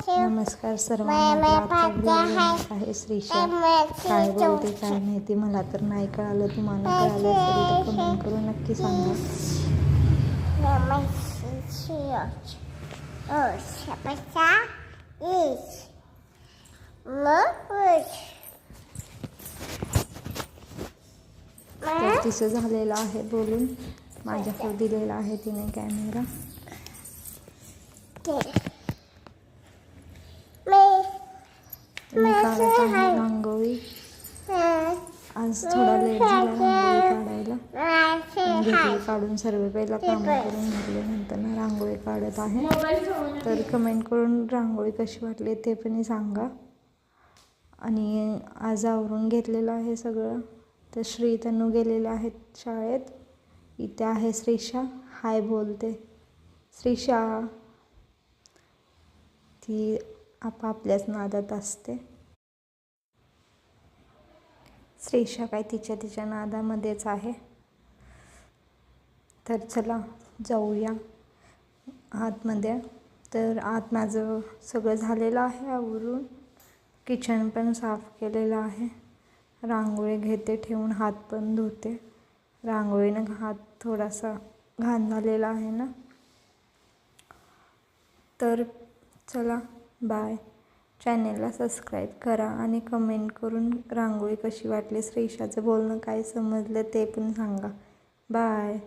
नमस्कार सर्वांना. आजचा व्हिडिओ आहे श्रीशा. काय बोलते काय माहिती, मला तर नाही कळालं. तुम्हाला कळालं असेल तर कमेंट करून नक्की सांगा. तर तिचं झालेलं आहे बोलून, माझ्याकडे दिलेला आहे तिने कॅमेरा. मी काढत आहे रांगोळी. आज थोडा लेट झाला रांगोळी काढायला. घेतली काढून, सर्व पहिला काम करून घेतले, नंतर ना रांगोळी काढत आहे. तर कमेंट करून रांगोळी कशी वाटली ते पण सांगा. आणि आज आवरून घेतलेलं आहे सगळं. तर श्री तनू गेलेले आहेत शाळेत. इथे आहे श्रीशा. हाय बोलते श्रीशा. ती आपापल्याच नादात असते. श्रीशा काय तिच्या नादामध्येच आहे. तर चला जाऊया आतमध्ये. तर आत माझं सगळं झालेलं आहे आवरून. किचन पण साफ केलेलं आहे. रांगोळी घेते ठेवून, हात पण धुते. रांगोळीनं हात थोडासा घाण झालेला आहे ना. तर चला बाय. चॅनेलला सबस्क्राईब करा आणि कमेंट करून रांगोळी कशी वाटली, श्रीशाचं बोलणं काय समजलं ते पण सांगा. बाय.